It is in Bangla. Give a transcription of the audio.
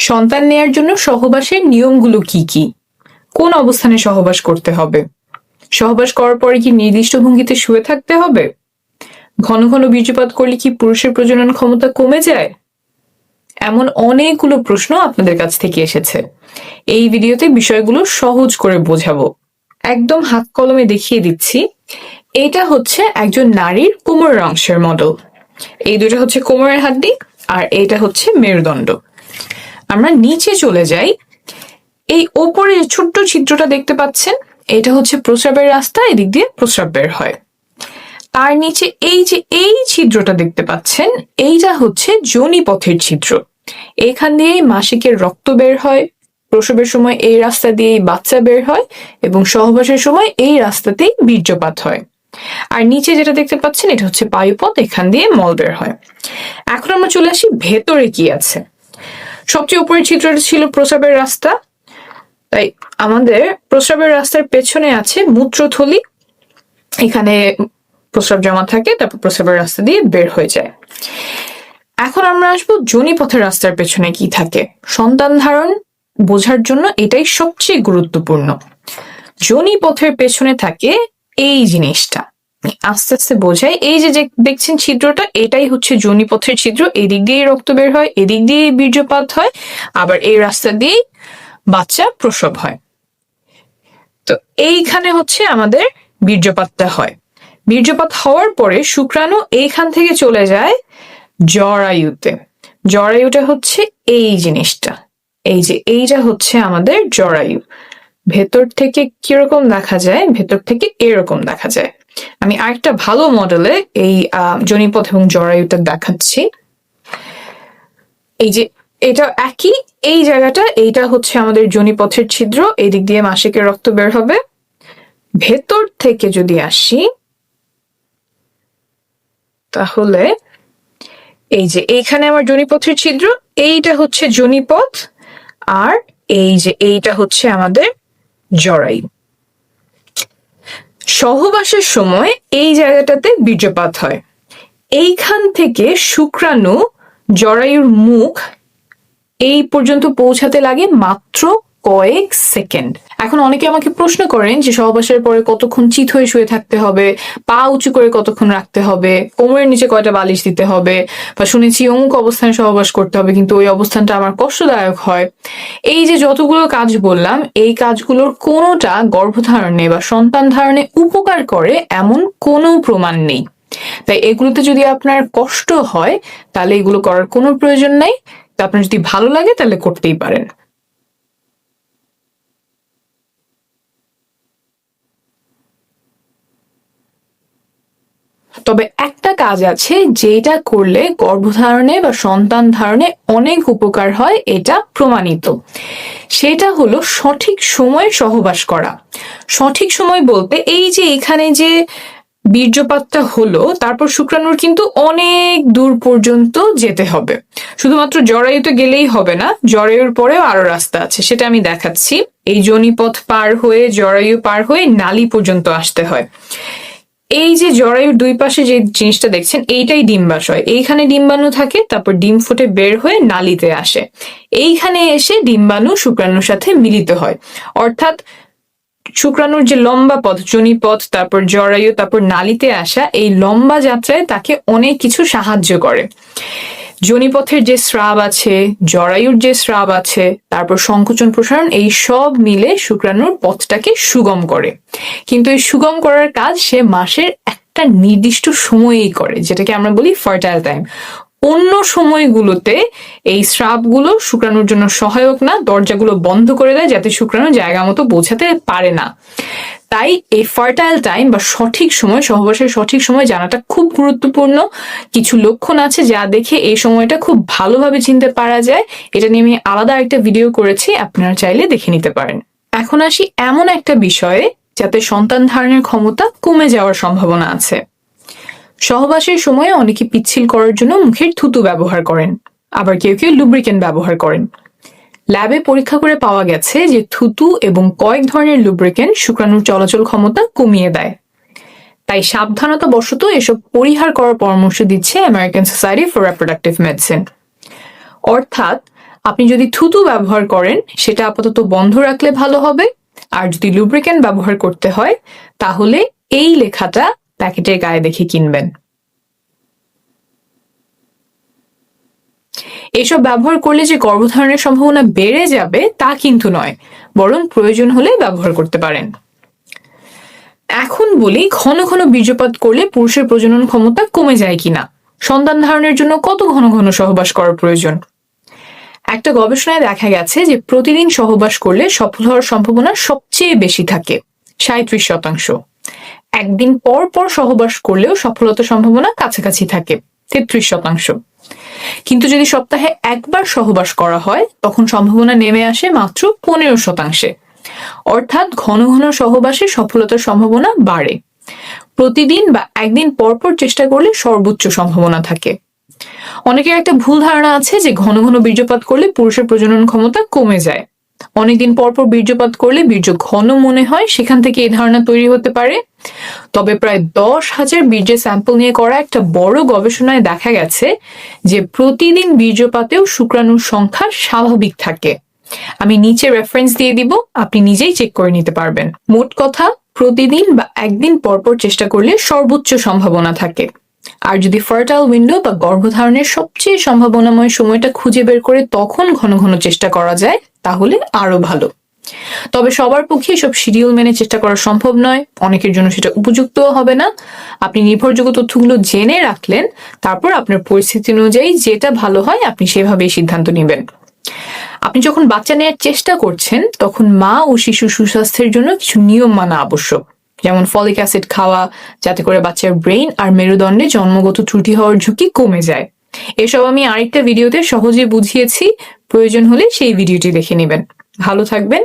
সন্তান নেয়ার জন্য সহবাসের নিয়মগুলো কি কি? কোন অবস্থানে সহবাস করতে হবে? সহবাস করার পরে কি নির্দিষ্ট ভঙ্গিতে শুয়ে থাকতে হবে? ঘন ঘন বীর্যপাত করলে কি পুরুষের প্রজনন ক্ষমতা কমে যায়? এমন অনেকগুলো প্রশ্ন আপনাদের কাছ থেকে এসেছে। এই ভিডিওতে বিষয়গুলো সহজ করে বোঝাবো। একদম হাত কলমে দেখিয়ে দিচ্ছি। এটা হচ্ছে একজন নারীর কোমরের অংশের মডেল। এই দুটো হচ্ছে কোমরের হাড্ডি আর এটা হচ্ছে মেরুদণ্ড। আমরা নিচে চলে যাই। এই ওপরে ছোট্ট ছিদ্রটা দেখতে পাচ্ছেন, এটা হচ্ছে প্রস্রাবের রাস্তা, এদিক দিয়ে প্রস্রাব বের হয়। তার নিচে এই ছিদ্রটা দেখতে পাচ্ছেন, এইটা হচ্ছে যোনিপথের ছিদ্র। এখান দিয়ে মাসিকের রক্ত বের হয়, প্রসবের সময় এই রাস্তা দিয়েই বাচ্চা বের হয় এবং সহবাসের সময় এই রাস্তাতেই বীর্যপাত হয়। আর নিচে যেটা দেখতে পাচ্ছেন এটা হচ্ছে পায়ুপথ, এখান দিয়ে মল বের হয়। এখন আমরা চলে আসি ভেতরে কি আছে। সবচেয়ে উপরের ছিদ্রটা ছিল প্রস্রাবের রাস্তা, তাই আমাদের প্রস্রাবের রাস্তার পেছনে আছে মূত্রথলি। এখানে প্রস্রাব জমা থাকে, তারপর প্রস্রাবের রাস্তা দিয়ে বের হয়ে যায়। এখন আমরা আসবো যোনিপথের রাস্তার পেছনে কি থাকে। সন্তান ধারণ বোঝার জন্য এটাই সবচেয়ে গুরুত্বপূর্ণ। যোনিপথের পেছনে থাকে এই জিনিসটা, আস্তে আস্তে বোঝাই। এই যে দেখছেন ছিদ্রটা, এটাই হচ্ছে যোনিপথের ছিদ্র। এদিক দিয়ে রক্ত বের হয়, এদিক দিয়ে বীর্যপাত হয়, আবার এই রাস্তা দিয়ে বাচ্চা প্রসব হয়। তো এইখানে হচ্ছে আমাদের বীর্যপাতটা হয়। বীর্যপাত হওয়ার পরে শুক্রাণু এইখান থেকে চলে যায় জরায়ুতে। জরায়ুটা হচ্ছে এই জিনিসটা, এই যে এইটা হচ্ছে আমাদের জরায়ু। ভেতর থেকে কিরকম দেখা যায়? ভেতর থেকে এরকম দেখা যায়। আমি আরেকটা ভালো মডেলে এই যোনিপথ এবং জরায়ুটা দেখাচ্ছি। এই যে এটা একই, এই জায়গাটা, এইটা হচ্ছে আমাদের যোনিপথের ছিদ্র, এদিক দিয়ে মাসিকের রক্ত বের হবে। ভেতর থেকে যদি আসি তাহলে এই যে এইখানে আমার যোনিপথের ছিদ্র, এইটা হচ্ছে যোনিপথ, আর এই যে এইটা হচ্ছে আমাদের জরায়ু। সহবাসের সময় এই জায়গাটাতে বীর্যপাত হয়। এইখান থেকে শুক্রাণু জরায়ুর মুখ এই পর্যন্ত পৌঁছাতে লাগে মাত্র কয়েক সেকেন্ড। এখন অনেকে আমাকে প্রশ্ন করেন যে সহবাসের পরে কতক্ষণ চিত হয়ে শুয়ে থাকতে হবে, পা উঁচু করে কতক্ষণ রাখতে হবে, কোমরের নিচে কয়টা বালিশ দিতে হবে, বা শুনেছি অমুক অবস্থানে সহবাস করতে হবে কিন্তু ওই অবস্থানটা আমার কষ্টদায়ক হয়। এই যে যতগুলো কাজ বললাম, এই কাজগুলোর কোনোটা গর্ভধারণে বা সন্তান ধারণে উপকার করে এমন কোনো প্রমাণ নেই। তাই এগুলোতে যদি আপনার কষ্ট হয় তাহলে এগুলো করার কোনো প্রয়োজন নাই। তা আপনার যদি ভালো লাগে তাহলে করতেই পারেন। তবে একটা কাজ আছে যেটা করলে গর্ভধারণে বা সন্তান ধারণে অনেক উপকার হয়, এটা প্রমাণিত। সেটা হলো সঠিক সময়ে সহবাস করা। সঠিক সময় বলতে এই যে এখানে যে বীর্যপাতটা হলো, তারপর শুক্রাণুর কিন্তু অনেক দূর পর্যন্ত যেতে হবে। শুধুমাত্র জরায়ুতে গেলেই হবে না, জরায়ুর পরেও আরো রাস্তা আছে, সেটা আমি দেখাচ্ছি। এই যোনিপথ পার হয়ে জরায়ু পার হয়ে নালী পর্যন্ত আসতে হয়। এই যে জরায়ুর দুই পাশে যে জিনিসটা দেখছেন, এইটাই ডিম্বাশয়। এইখানে ডিম্বাণু থাকে, তারপর ডিম ফুটে বের হয়ে নালীতে আসে। এইখানে এসে ডিম্বাণু শুক্রাণুর সাথে মিলিত হয়। অর্থাৎ শুক্রাণুর যে লম্বা পথ, যোনিপথ, তারপর জরায়ু, তারপর নালীতে আসা, এই লম্বা যাত্রায় তাকে অনেক কিছু সাহায্য করে। যোনিপথের যে স্রাব আছে, জরায়ুর যে স্রাব আছে, তারপর সংকোচন প্রসারণ, এই সব মিলে শুক্রাণুর পথটাকে সুগম করে। কিন্তু এই সুগম করার কাজ সে মাসের একটা নির্দিষ্ট সময়েই করে, যেটাকে আমরা বলি ফার্টাইল টাইম। অন্য সময়গুলোতে এই স্রাবগুলো শুক্রাণুর জন্য সহায়ক না, দরজাগুলো বন্ধ করে দেয় যাতে শুক্রাণু জায়গা মতো পৌঁছাতে পারে না। তাই এই ফার্টাইল টাইম বা সঠিক সময়, সহবাসের সঠিক সময় জানাটা খুব গুরুত্বপূর্ণ। কিছু লক্ষণ আছে যা দেখে এই সময়টা খুব ভালোভাবে চিনতে পারা যায়। এটা নিয়ে আমি আলাদা একটা ভিডিও করেছি, আপনারা চাইলে দেখে নিতে পারেন। এখন আসি এমন একটা বিষয়ে যাতে সন্তান ধারণের ক্ষমতা কমে যাওয়ার সম্ভাবনা আছে। সহবাসের সময় অনেকে পিচ্ছিল করার জন্য মুখের থুতু ব্যবহার করেন, আবার কেউ কেউ লুব্রিকেন্ট ব্যবহার করেন। ল্যাবে পরীক্ষা করে পাওয়া গেছে যে থুতু এবং কয়েক ধরনের লুব্রিকেন্ট শুক্রাণুর চলাচল ক্ষমতা কমিয়ে দেয়। তাই সাবধানতা বশত এসব পরিহার করার পরামর্শ দিচ্ছে American society for reproductive medicine. অর্থাৎ আপনি যদি থুতু ব্যবহার করেন সেটা আপাতত বন্ধ রাখলে ভালো হবে, আর যদি লুব্রিক্যান্ট ব্যবহার করতে হয় তাহলে এই লেখাটা প্যাকেটের গায়ে দেখে কিনবেন। এসব ব্যবহার করলে যে গর্ভধারণের সম্ভাবনা বেড়ে যাবে তা কিন্তু নয়, বরং প্রয়োজন হলে ব্যবহার করতে পারেন। এখন বলি, ঘন ঘন বীর্যপাত করলে পুরুষের প্রজনন ক্ষমতা কমে যায় কিনা, সন্তান ধারণের জন্য কত ঘন ঘন সহবাস করার প্রয়োজন। একটা গবেষণায় দেখা গেছে যে প্রতিদিন সহবাস করলে সফল হওয়ার সম্ভাবনা সবচেয়ে বেশি থাকে, 37%। একদিন পর পর সহবাস করলেও সফলতার সম্ভাবনা কাছাকাছি থাকে, 33%। কিন্তু যদি সপ্তাহে একবার সহবাস করা হয় তখন সম্ভাবনা নেমে আসে মাত্র 15%। অর্থাৎ ঘন ঘন সহবাসে সফলতার সম্ভাবনা বাড়ে। প্রতিদিন বা একদিন পর পর চেষ্টা করলে সর্বোচ্চ সম্ভাবনা থাকে। অনেকের একটা ভুল ধারণা আছে যে ঘন ঘন বীর্যপাত করলে পুরুষের প্রজনন ক্ষমতা কমে যায়। অনেকদিন পর পর বীর্যপাত করলে বীর্য ঘন মনে হয়, সেখান থেকে এই ধারণা তৈরি হতে পারে। তবে প্রায় 10,000 বীর্যের স্যাম্পল নিয়ে করা একটা বড় গবেষণায় দেখা গেছে যে প্রতিদিন বীর্যপাতেও শুক্রাণুর সংখ্যা স্বাভাবিক থাকে। আমি নিচে রেফারেন্স দিয়ে দিব, আপনি নিজেই চেক করে নিতে পারবেন। মোট কথা, প্রতিদিন বা একদিন পরপর চেষ্টা করলে সর্বোচ্চ সম্ভাবনা থাকে। আর যদি ফার্টাইল উইন্ডো বা গর্ভধারণের সবচেয়ে সম্ভাবনাময় সময়টা খুঁজে বের করে তখন ঘন ঘন চেষ্টা করা যায় তাহলে আরো ভালো। তবে সবার পক্ষে সব শিডিউল মেনে চেষ্টা করা সম্ভব নয়, অনেকের জন্য সেটা উপযুক্তও হবে না। আপনি নির্ভরযোগ্য তথ্যগুলো জেনে রাখলেন, তারপর আপনার পরিস্থিতি অনুযায়ী যেটা ভালো হয় আপনি সেভাবেই সিদ্ধান্ত নেবেন। আপনি যখন বাচ্চা নেওয়ার চেষ্টা করছেন তখন মা ও শিশু সুস্বাস্থ্যের জন্য কিছু নিয়ম মানা আবশ্যক, যেমন ফলিক অ্যাসিড খাওয়া, যাতে করে বাচ্চার ব্রেইন আর মেরুদণ্ডে জন্মগত ত্রুটি হওয়ার ঝুঁকি কমে যায়। এসব আমি আরেকটা ভিডিওতে সহজে বুঝিয়েছি, প্রয়োজন হলে সেই ভিডিওটি দেখে নেবেন। ভালো থাকবেন।